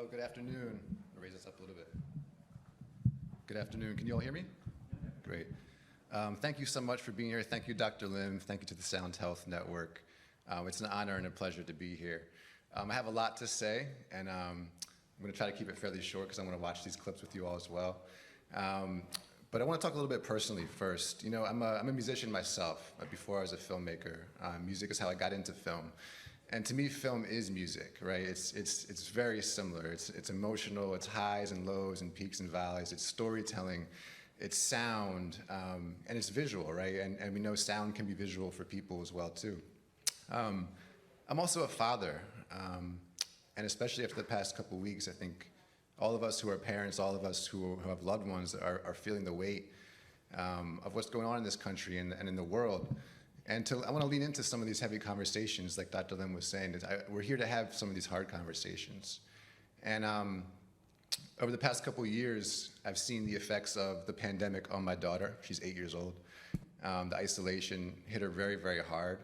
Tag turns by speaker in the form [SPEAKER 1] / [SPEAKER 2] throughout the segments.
[SPEAKER 1] Hello, good afternoon. I'll raise this up a little bit. Good afternoon. Can you all hear me? Great. Thank you so much for being here. Thank you, Dr. Lim. Thank you to the Sound Health Network. It's an honor and a pleasure to be here. I have a lot to say, and I'm going to try to keep it fairly short because I want to watch these clips with you all as well. But I want to talk a little bit personally first. You know, I'm a musician myself. Before I was a filmmaker, music is how I got into film. And to me, film is music, right? It's very similar. It's emotional. It's highs and lows and peaks and valleys. It's storytelling. It's sound, and it's visual, right? And we know sound can be visual for people as well too. I'm also a father, and especially after the past couple weeks, I think all of us who are parents, all of us who have loved ones are feeling the weight of what's going on in this country and in the world. And I want to lean into some of these heavy conversations, like Dr. Lim was saying. We're here to have some of these hard conversations. And over the past couple of years, I've seen the effects of the pandemic on my daughter. She's 8 years old. The isolation hit her very, very hard.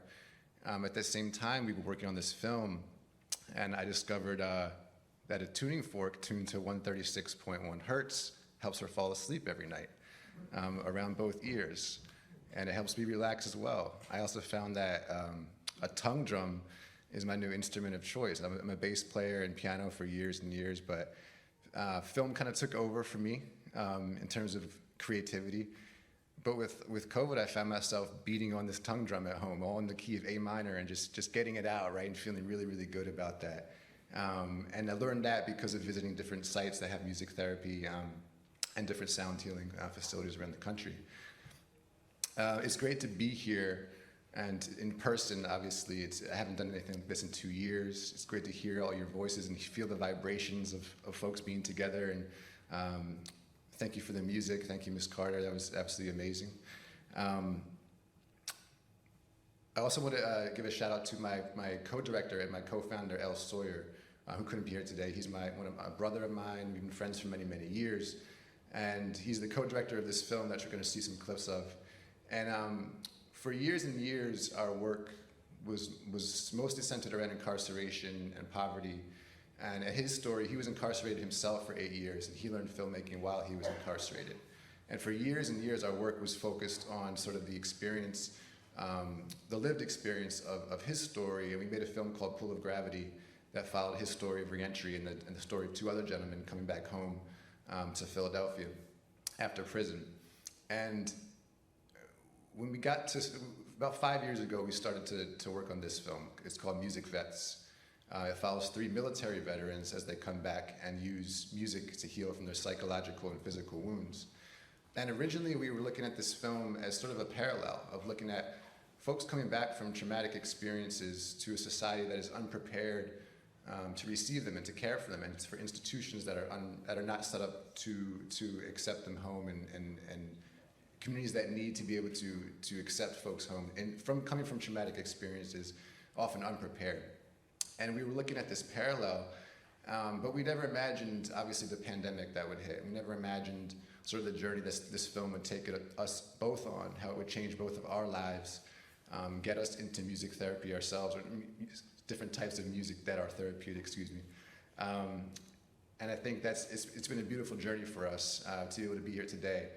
[SPEAKER 1] At the same time, we were working on this film, and I discovered that a tuning fork tuned to 136.1 hertz helps her fall asleep every night around both ears. And it helps me relax as well. I also found that a tongue drum is my new instrument of choice. I'm a bass player and piano for years and years, but film kind of took over for me in terms of creativity. But with COVID, I found myself beating on this tongue drum at home, all in the key of A minor, and just getting it out, right, and feeling really, really good about that. And I learned that because of visiting different sites that have music therapy and different sound healing facilities around the country. It's great to be here and in person. Obviously, I haven't done anything like this in 2 years. It's great to hear all your voices and feel the vibrations of folks being together. And thank you for the music. Thank you, Ms. Carter. That was absolutely amazing. I also want to give a shout out to my co-director and my co-founder, El Sawyer, who couldn't be here today. He's a brother of mine. We've been friends for many, many years. And he's the co-director of this film that you're going to see some clips of. And for years and years, our work was mostly centered around incarceration and poverty. And at his story, he was incarcerated himself for 8 years, and he learned filmmaking while he was incarcerated. And for years and years, our work was focused on sort of the experience, the lived experience of his story. And we made a film called Pull of Gravity that followed his story of reentry and the story of two other gentlemen coming back home to Philadelphia after prison. And when we got to, about 5 years ago, we started to work on this film. It's called Music Vets. It follows 3 military veterans as they come back and use music to heal from their psychological and physical wounds. And originally, we were looking at this film as sort of a parallel of looking at folks coming back from traumatic experiences to a society that is unprepared to receive them and to care for them, and for institutions that are not set up to accept them home, and communities that need to be able to accept folks home and coming from traumatic experiences, often unprepared. And we were looking at this parallel, but we never imagined, obviously, the pandemic that would hit. We never imagined sort of the journey this film would take us both on, how it would change both of our lives, get us into music therapy ourselves, or different types of music that are therapeutic, excuse me. And I think it's been a beautiful journey for us to be able to be here today.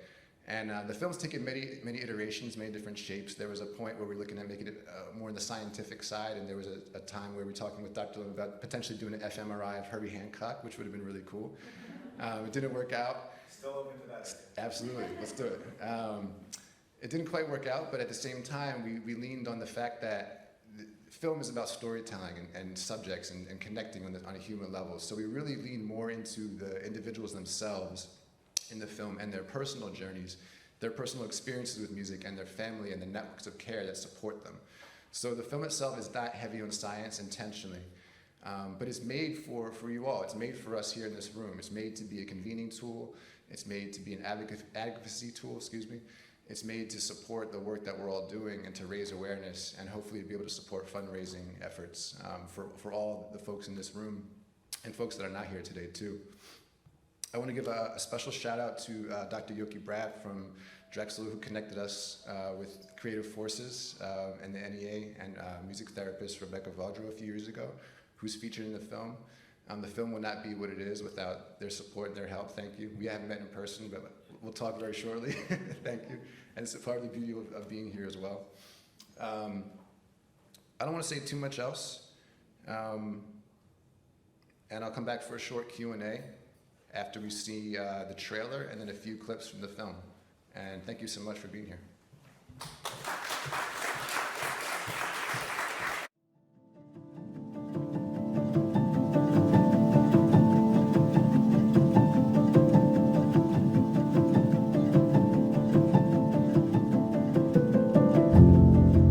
[SPEAKER 1] And the film's taken many iterations, many different shapes. There was a point where we were looking at making it more on the scientific side, and there was a time where we were talking with Dr. Lim about potentially doing an fMRI of Herbie Hancock, which would have been really cool. It didn't work out.
[SPEAKER 2] Still open to that.
[SPEAKER 1] Absolutely, let's do it. It didn't quite work out, but at the same time, we leaned on the fact that film is about storytelling and subjects and connecting on a human level. So we really leaned more into the individuals themselves in the film and their personal journeys, their personal experiences with music, and their family and the networks of care that support them. So the film itself is not heavy on science intentionally, but it's made for you all. It's made for us here in this room. It's made to be a convening tool. It's made to be an advocacy tool, excuse me. It's made to support the work that we're all doing and to raise awareness, and hopefully to be able to support fundraising efforts for all the folks in this room and folks that are not here today too. I want to give a special shout out to Dr. Yoki Brad from Drexel, who connected us with Creative Forces and the NEA, and music therapist Rebecca Vaudreau a few years ago, who's featured in the film. The film would not be what it is without their support and their help. Thank you. We haven't met in person, but we'll talk very shortly. Thank you. And it's part of the beauty of being here as well. I don't want to say too much else. And I'll come back for a short Q&A after we see the trailer and then a few clips from the film. And thank you so much for being here.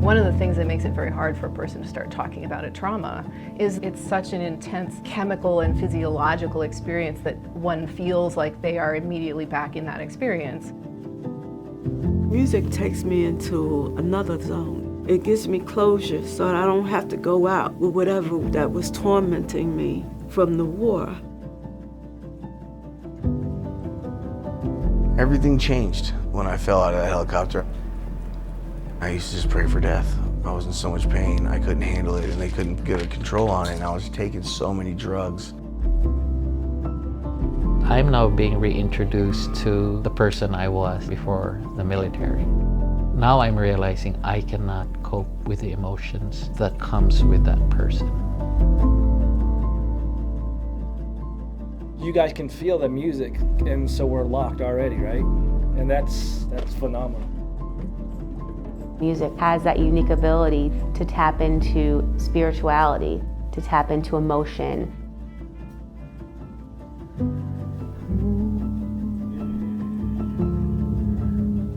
[SPEAKER 2] One of the things that makes it very hard for a person to start talking about a trauma is it's such an intense chemical and physiological experience that one feels like they are immediately back in that experience.
[SPEAKER 3] Music takes me into another zone. It gives me closure so that I don't have to go out with whatever that was tormenting me from the war.
[SPEAKER 4] Everything changed when I fell out of that helicopter. I used to just pray for death. I was in so much pain, I couldn't handle it, and they couldn't get a control on it, and I was taking so many drugs.
[SPEAKER 5] I'm now being reintroduced to the person I was before the military. Now I'm realizing I cannot cope with the emotions that comes with that person.
[SPEAKER 6] You guys can feel the music, and so we're locked already, right? And that's phenomenal.
[SPEAKER 7] Music has that unique ability to tap into spirituality, to tap into emotion.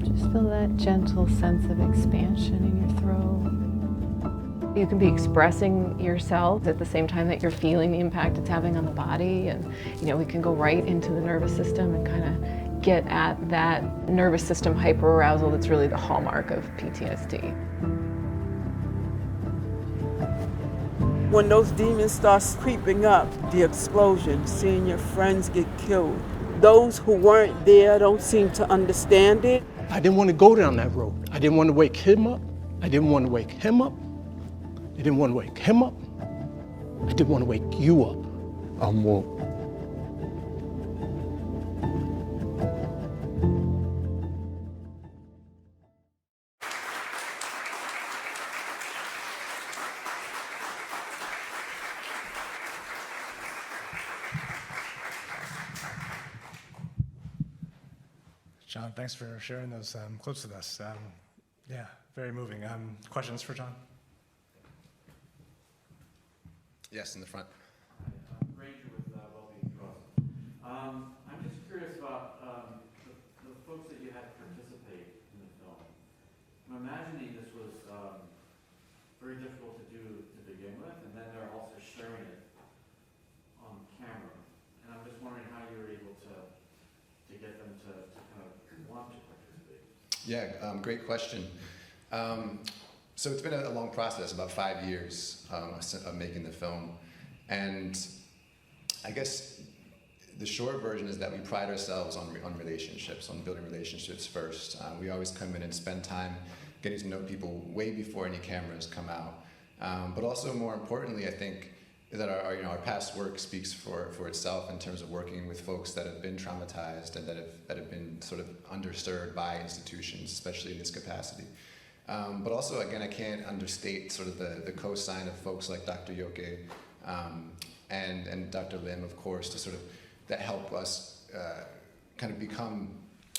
[SPEAKER 2] Just feel that gentle sense of expansion in your throat. You can be expressing yourself at the same time that you're feeling the impact it's having on the body, and we can go right into the nervous system and kind of get at that nervous system hyperarousal that's really the hallmark of PTSD.
[SPEAKER 3] When those demons start creeping up, the explosion, seeing your friends get killed, those who weren't there don't seem to understand it.
[SPEAKER 8] I didn't want to go down that road. I didn't want to wake him up. I didn't want to wake him up. I didn't want to wake him up. I didn't want to wake you up. I'm woke.
[SPEAKER 9] John, thanks for sharing those clips with us. Yeah, very moving. Questions for John?
[SPEAKER 1] Yes, in the front.
[SPEAKER 10] Ranger with Wellbeing Trust. I'm just curious about the folks that you had participate in the film. I'm imagining this was very difficult to do to begin with, and then they're also sharing it on camera. And I'm just wondering how you were able to get them to kind of want to participate.
[SPEAKER 1] Yeah, great question. So it's been a long process, about 5 years of making the film. And I guess the short version is that we pride ourselves on relationships, on building relationships first. We always come in and spend time getting to know people way before any cameras come out. But also more importantly, I think, is that our past work speaks for itself in terms of working with folks that have been traumatized and that have been sort of underserved by institutions, especially in this capacity. But also, again, I can't understate sort of the co-sign of folks like Dr. Yoke and Dr. Lim, of course, to sort of that help us kind of become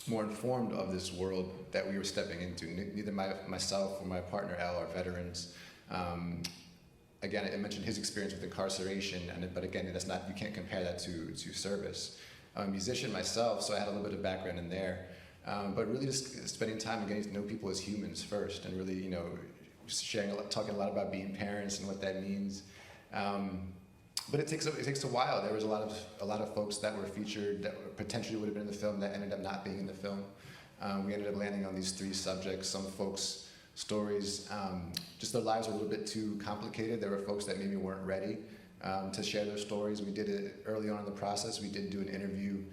[SPEAKER 1] more informed of this world that we were stepping into. Neither myself or my partner Elle are veterans. Again, I mentioned his experience with incarceration, but again, you can't compare that to service. I'm a musician myself, so I had a little bit of background in there. But really just spending time and getting to know people as humans first, and really, talking a lot about being parents and what that means. But it takes a while. There was a lot of folks that were featured that potentially would have been in the film that ended up not being in the film. We ended up landing on these 3 subjects. Some folks' stories, just their lives were a little bit too complicated. There were folks that maybe weren't ready to share their stories. We did it early on in the process. We did do an interview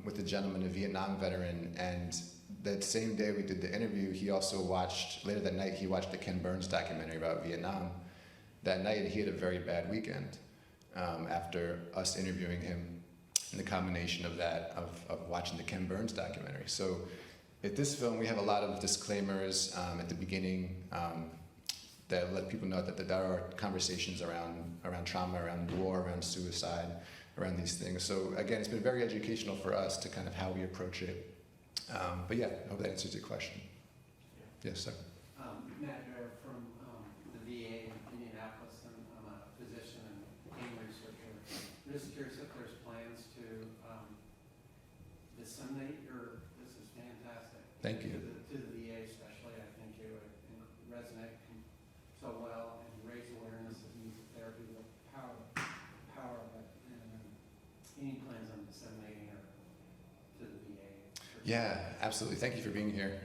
[SPEAKER 1] with a gentleman, a Vietnam veteran, and that same day we did the interview, he also later that night, he watched the Ken Burns documentary about Vietnam. That night, he had a very bad weekend. after us interviewing him, and the combination of that, of watching the Ken Burns documentary. So at this film, we have a lot of disclaimers at the beginning that let people know that there are conversations around trauma, around war, around suicide, around these things. So again, it's been very educational for us to kind of how we approach it. But yeah, I hope that answers your question. Yes, sir.
[SPEAKER 11] Matt Bear from the VA in Indianapolis, and I'm a physician and pain researcher. I'm just curious if there's plans to disseminate your, this is fantastic.
[SPEAKER 1] Thank you.
[SPEAKER 11] To the VA especially, I think it would resonate so well and raise awareness of music therapy, the power of it. And any plans on disseminating or to the VA?
[SPEAKER 1] Yeah, absolutely. Thank you for being here.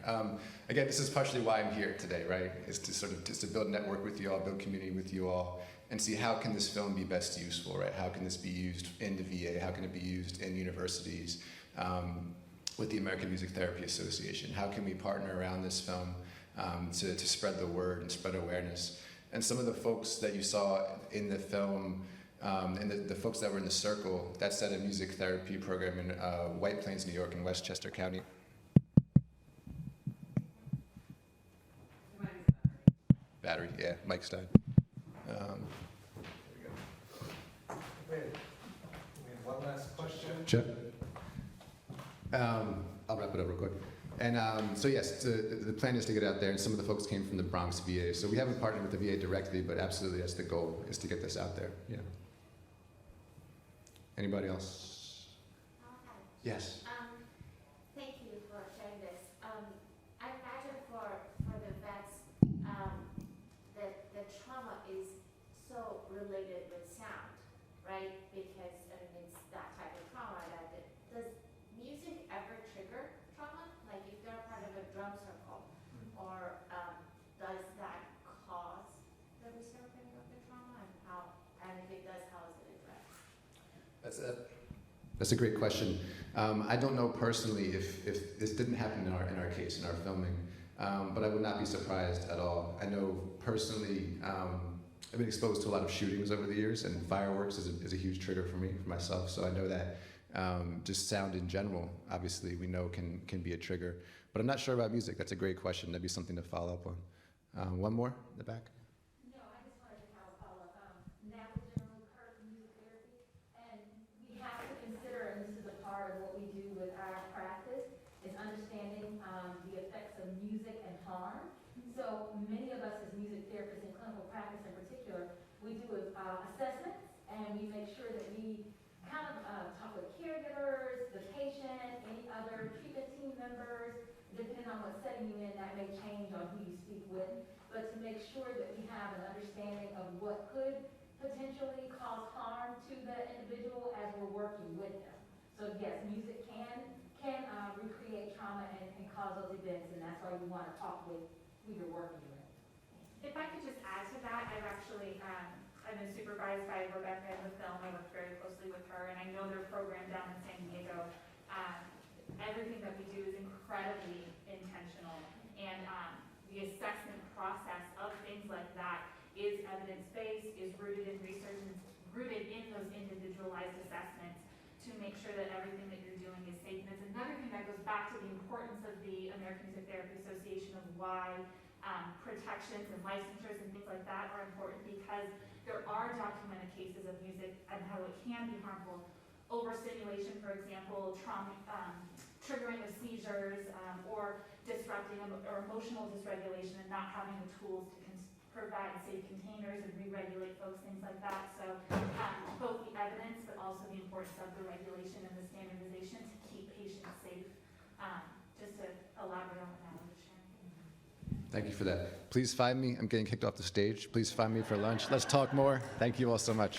[SPEAKER 1] Again, this is partially why I'm here today, right? Is to sort of just to build network with you all, build community with you all, and see how can this film be best useful, right? How can this be used in the VA? How can it be used in universities with the American Music Therapy Association? How can we partner around this film to spread the word and spread awareness? And some of the folks that you saw in the film, and the folks that were in the circle, that's at a music therapy program in White Plains, New York, in Westchester County. Battery, yeah, Mike's died.
[SPEAKER 9] There we go. We have one last question.
[SPEAKER 1] Sure. I'll wrap it up real quick. And so yes, the plan is to get out there, and some of the folks came from the Bronx VA. So we haven't partnered with the VA directly, but absolutely that's the goal, is to get this out there. Yeah. Anybody else? Yes.
[SPEAKER 12] Thank you for sharing this. I imagine for the vets, the trauma is so related with sound, right? Because it's that type of trauma does music ever trigger trauma? Like if they're part of a drum circle, or does that cause the resurfacing of the trauma, and if it does, how is it addressed?
[SPEAKER 1] That's a great question. I don't know personally if this didn't happen in our case, in our filming, but I would not be surprised at all. I know personally, I've been exposed to a lot of shootings over the years, and fireworks is a huge trigger for me, for myself. So I know that just sound in general, obviously, we know can be a trigger. But I'm not sure about music. That's a great question. That'd be something to follow up on. One more in the back.
[SPEAKER 12] No, I just wanted to have a follow-up. Now we generally heard music therapy, and we have to consider, and this is a part of what we do with our practice, is understanding the effects of music and harm. So many of us as music therapists in clinical practice in particular, we do assessments, and we make sure that we kind of talk with caregivers, the patient, any other treatment team members. Depending on what setting you're in, that may change on who you speak with, but to make sure that we have an understanding of what could potentially cause harm to the individual as we're working with them. So yes, music can recreate trauma and cause those events, and that's why we want to talk with who you're working with.
[SPEAKER 13] If I could just add to that, I've actually, I've been supervised by Rebecca in the film. I worked very closely with her, and I know their program down in San Diego. Everything that we do is incredibly intentional, and the assessment process of things like that is evidence-based, is rooted in research, and rooted in those individualized assessments to make sure that everything that you're doing is safe. And it's another thing that goes back to the importance of the American Music Therapy Association, of why protections and licensures and things like that are important, because there are documented cases of music and how it can be harmful. Overstimulation, for example, trauma, triggering of seizures, or disrupting or emotional dysregulation, and not having the tools to provide safe containers and re-regulate folks, things like that. So both the evidence, but also the importance of the regulation and the standardization to keep patients safe. Just to elaborate on what Natalie was sharing.
[SPEAKER 1] Thank you for that. Please find me. I'm getting kicked off the stage. Please find me for lunch. Let's talk more. Thank you all so much.